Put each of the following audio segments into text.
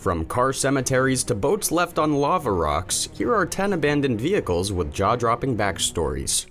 From car cemeteries to boats left on lava rocks, here are 10 abandoned vehicles with jaw-dropping backstories.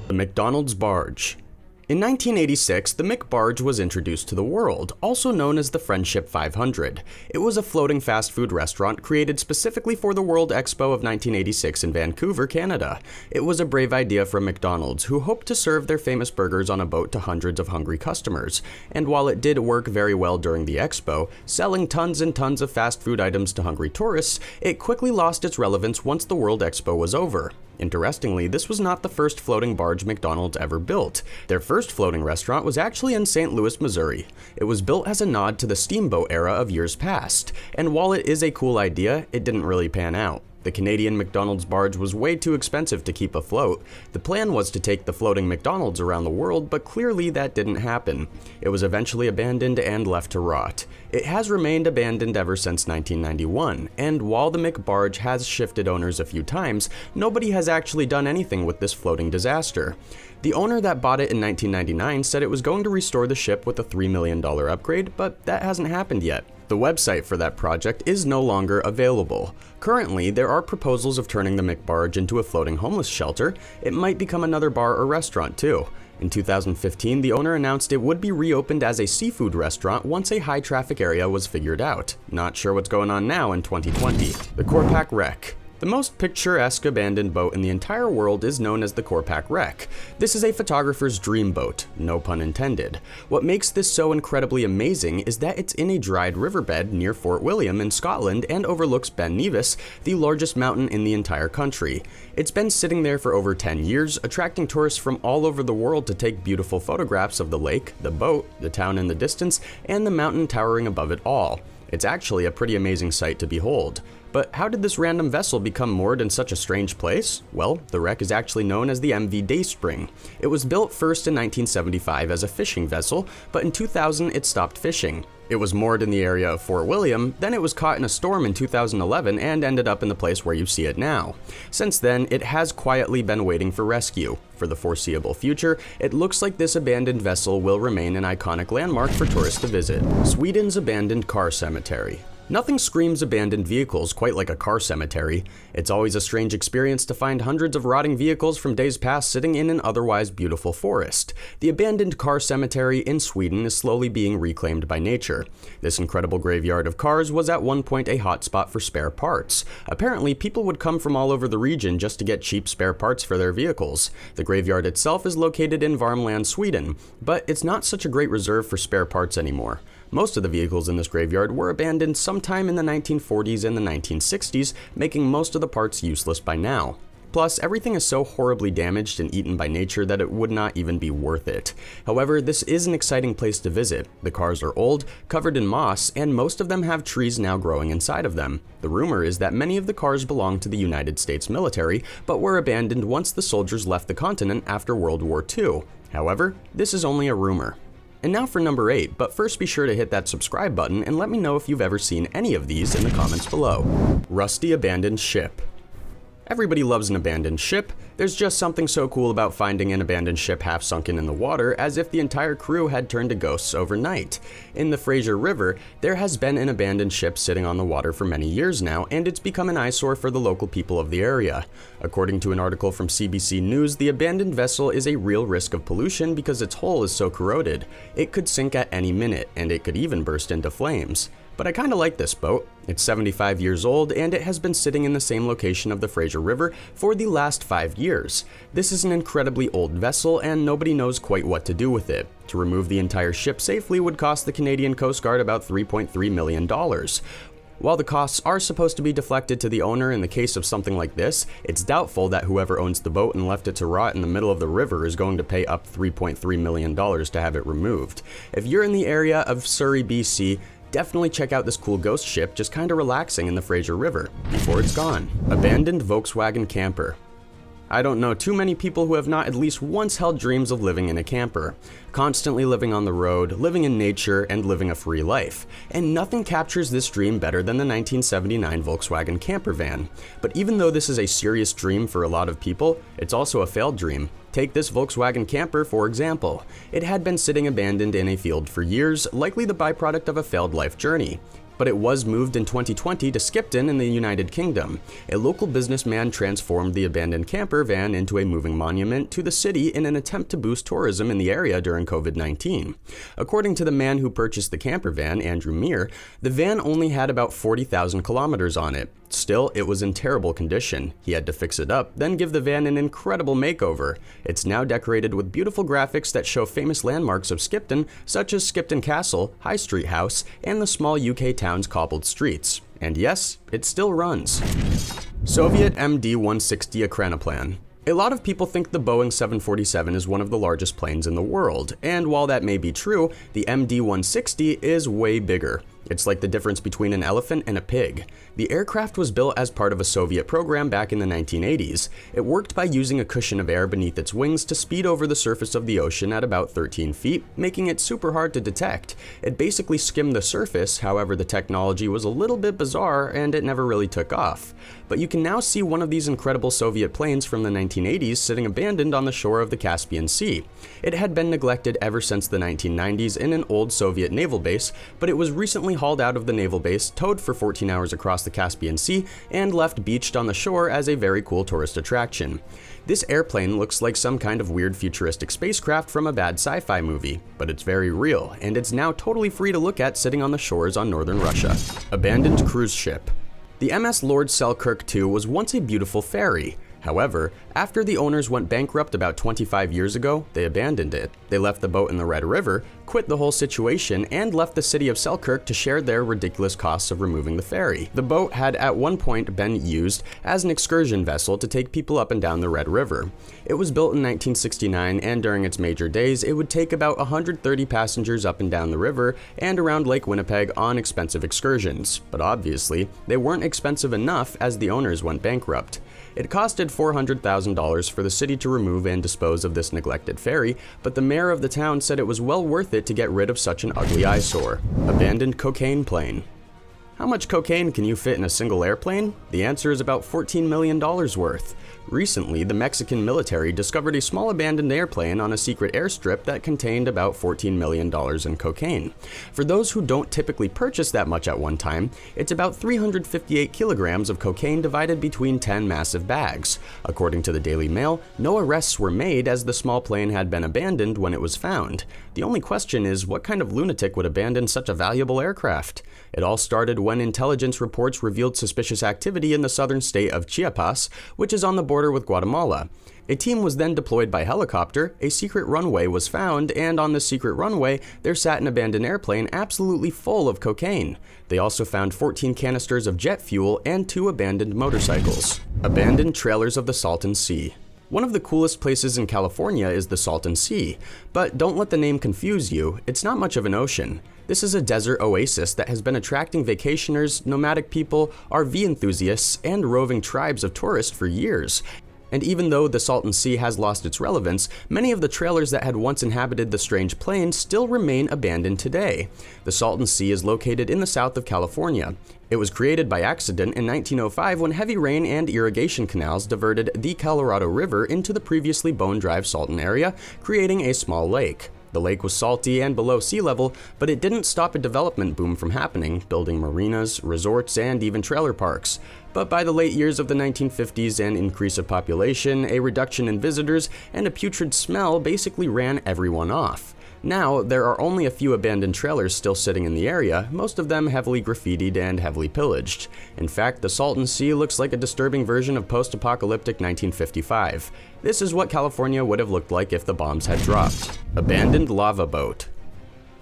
The McDonald's Barge. In 1986, the McBarge was introduced to the world, also known as the Friendship 500. It was a floating fast food restaurant created specifically for the World Expo of 1986 in Vancouver, Canada. It was a brave idea from McDonald's, who hoped to serve their famous burgers on a boat to hundreds of hungry customers. And while it did work very well during the expo, selling tons and tons of fast food items to hungry tourists, it quickly lost its relevance once the World Expo was over. Interestingly, this was not the first floating barge McDonald's ever built. Their first floating restaurant was actually in St. Louis, Missouri. It was built as a nod to the steamboat era of years past, and while it is a cool idea, it didn't really pan out. The Canadian McDonald's barge was way too expensive to keep afloat. The plan was to take the floating McDonald's around the world, but clearly that didn't happen. It was eventually abandoned and left to rot. It has remained abandoned ever since 1991, and while the McBarge has shifted owners a few times, nobody has actually done anything with this floating disaster. The owner that bought it in 1999 said it was going to restore the ship with a $3 million upgrade, but that hasn't happened yet. The website for that project is no longer available. Currently, there are proposals of turning the McBarge into a floating homeless shelter. It might become another bar or restaurant too. In 2015, the owner announced it would be reopened as a seafood restaurant once a high-traffic area was figured out. Not sure what's going on now in 2020. The Korpak Wreck. The most picturesque abandoned boat in the entire world is known as the Korpak Wreck. This is a photographer's dream boat, no pun intended. What makes this so incredibly amazing is that it's in a dried riverbed near Fort William in Scotland and overlooks Ben Nevis, the largest mountain in the entire country. It's been sitting there for over 10 years, attracting tourists from all over the world to take beautiful photographs of the lake, the boat, the town in the distance, and the mountain towering above it all. It's actually a pretty amazing sight to behold. But how did this random vessel become moored in such a strange place? Well, the wreck is actually known as the MV Dayspring. It was built first in 1975 as a fishing vessel, but in 2000 it stopped fishing. It was moored in the area of Fort William, then it was caught in a storm in 2011 and ended up in the place where you see it now. Since then, it has quietly been waiting for rescue. For the foreseeable future, it looks like this abandoned vessel will remain an iconic landmark for tourists to visit. Sweden's abandoned car cemetery. Nothing screams abandoned vehicles quite like a car cemetery. It's always a strange experience to find hundreds of rotting vehicles from days past sitting in an otherwise beautiful forest. The abandoned car cemetery in Sweden is slowly being reclaimed by nature. This incredible graveyard of cars was at one point a hotspot for spare parts. Apparently, people would come from all over the region just to get cheap spare parts for their vehicles. The graveyard itself is located in Värmland, Sweden, but it's not such a great reserve for spare parts anymore. Most of the vehicles in this graveyard were abandoned sometime in the 1940s and the 1960s, making most of the parts useless by now. Plus, everything is so horribly damaged and eaten by nature that it would not even be worth it. However, this is an exciting place to visit. The cars are old, covered in moss, and most of them have trees now growing inside of them. The rumor is that many of the cars belong to the United States military, but were abandoned once the soldiers left the continent after World War II. However, this is only a rumor. And now for number 8, but first be sure to hit that subscribe button and let me know if you've ever seen any of these in the comments below. Rusty abandoned ship. Everybody loves an abandoned ship. There's just something so cool about finding an abandoned ship half sunken in the water, as if the entire crew had turned to ghosts overnight. In the Fraser River, there has been an abandoned ship sitting on the water for many years now, and it's become an eyesore for the local people of the area. According to an article from CBC News, the abandoned vessel is a real risk of pollution because its hull is so corroded. It could sink at any minute, and it could even burst into flames. But I kinda like this boat. It's 75 years old and it has been sitting in the same location of the Fraser River for the last 5 years. This is an incredibly old vessel and nobody knows quite what to do with it. To remove the entire ship safely would cost the Canadian Coast Guard about $3.3 million. While the costs are supposed to be deflected to the owner in the case of something like this, it's doubtful that whoever owns the boat and left it to rot in the middle of the river is going to pay up $3.3 million to have it removed. If you're in the area of Surrey, BC, definitely check out this cool ghost ship just kinda relaxing in the Fraser River before it's gone. Abandoned Volkswagen camper. I don't know too many people who have not at least once held dreams of living in a camper, constantly living on the road, living in nature, and living a free life. And nothing captures this dream better than the 1979 Volkswagen camper van. But even though this is a serious dream for a lot of people, it's also a failed dream. Take this Volkswagen camper, for example. It had been sitting abandoned in a field for years, likely the byproduct of a failed life journey. But it was moved in 2020 to Skipton in the United Kingdom. A local businessman transformed the abandoned camper van into a moving monument to the city in an attempt to boost tourism in the area during COVID-19. According to the man who purchased the camper van, Andrew Meir, the van only had about 40,000 kilometers on it. Still, it was in terrible condition. He had to fix it up, then give the van an incredible makeover. It's now decorated with beautiful graphics that show famous landmarks of Skipton, such as Skipton Castle, High Street House, and the small UK town's cobbled streets. And yes, it still runs. Soviet MD-160 Ekranoplan. A lot of people think the Boeing 747 is one of the largest planes in the world, and while that may be true, the MD-160 is way bigger. It's like the difference between an elephant and a pig. The aircraft was built as part of a Soviet program back in the 1980s. It worked by using a cushion of air beneath its wings to speed over the surface of the ocean at about 13 feet, making it super hard to detect. It basically skimmed the surface, however the technology was a little bit bizarre and it never really took off. But you can now see one of these incredible Soviet planes from the 1980s sitting abandoned on the shore of the Caspian Sea. It had been neglected ever since the 1990s in an old Soviet naval base, but it was recently hauled out of the naval base, towed for 14 hours across the Caspian Sea, and left beached on the shore as a very cool tourist attraction. This airplane looks like some kind of weird futuristic spacecraft from a bad sci-fi movie, but it's very real, and it's now totally free to look at sitting on the shores on northern Russia. Abandoned cruise ship. The MS Lord Selkirk II was once a beautiful ferry. However, after the owners went bankrupt about 25 years ago, they abandoned it. They left the boat in the Red River, quit the whole situation, and left the city of Selkirk to share their ridiculous costs of removing the ferry. The boat had at one point been used as an excursion vessel to take people up and down the Red River. It was built in 1969, and during its major days, it would take about 130 passengers up and down the river and around Lake Winnipeg on expensive excursions. But obviously, they weren't expensive enough as the owners went bankrupt. It costed $400,000 for the city to remove and dispose of this neglected ferry, but the mayor of the town said it was well worth it to get rid of such an ugly eyesore. Abandoned cocaine plane. How much cocaine can you fit in a single airplane? The answer is about $14 million worth. Recently, the Mexican military discovered a small abandoned airplane on a secret airstrip that contained about $14 million in cocaine. For those who don't typically purchase that much at one time, it's about 358 kilograms of cocaine divided between 10 massive bags. According to the Daily Mail, no arrests were made as the small plane had been abandoned when it was found. The only question is, what kind of lunatic would abandon such a valuable aircraft? It all started when intelligence reports revealed suspicious activity in the southern state of Chiapas, which is on the border with Guatemala. A team was then deployed by helicopter, a secret runway was found, and on the secret runway, there sat an abandoned airplane absolutely full of cocaine. They also found 14 canisters of jet fuel and 2 abandoned motorcycles. Abandoned trailers of the Salton Sea. One of the coolest places in California is the Salton Sea, but don't let the name confuse you, it's not much of an ocean. This is a desert oasis that has been attracting vacationers, nomadic people, RV enthusiasts, and roving tribes of tourists for years. And even though the Salton Sea has lost its relevance, many of the trailers that had once inhabited the strange plain still remain abandoned today. The Salton Sea is located in the south of California. It was created by accident in 1905 when heavy rain and irrigation canals diverted the Colorado River into the previously bone-dry Salton area, creating a small lake. The lake was salty and below sea level, but it didn't stop a development boom from happening, building marinas, resorts, and even trailer parks. But by the late years of the 1950s, an increase of population, a reduction in visitors, and a putrid smell basically ran everyone off. Now, there are only a few abandoned trailers still sitting in the area, most of them heavily graffitied and heavily pillaged. In fact, the Salton Sea looks like a disturbing version of post-apocalyptic 1955. This is what California would have looked like if the bombs had dropped. Abandoned lava boat.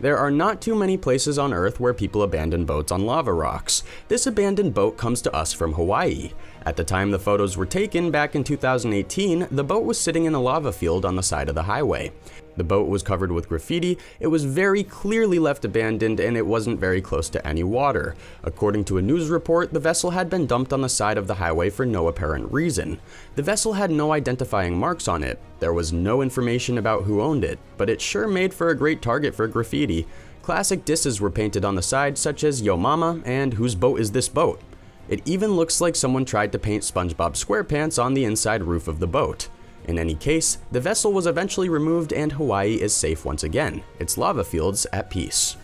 There are not too many places on Earth where people abandon boats on lava rocks. This abandoned boat comes to us from Hawaii. At the time the photos were taken back in 2018, the boat was sitting in a lava field on the side of the highway. The boat was covered with graffiti, it was very clearly left abandoned, and it wasn't very close to any water. According to a news report, the vessel had been dumped on the side of the highway for no apparent reason. The vessel had no identifying marks on it, there was no information about who owned it, but it sure made for a great target for graffiti. Classic disses were painted on the side, such as "Yo Mama" and "Whose boat is this boat?" It even looks like someone tried to paint SpongeBob SquarePants on the inside roof of the boat. In any case, the vessel was eventually removed and Hawaii is safe once again, its lava fields at peace.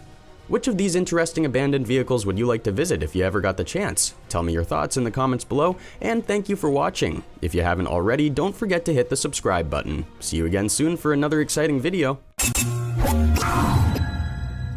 Which of these interesting abandoned vehicles would you like to visit if you ever got the chance? Tell me your thoughts in the comments below, and thank you for watching. If you haven't already, don't forget to hit the subscribe button. See you again soon for another exciting video.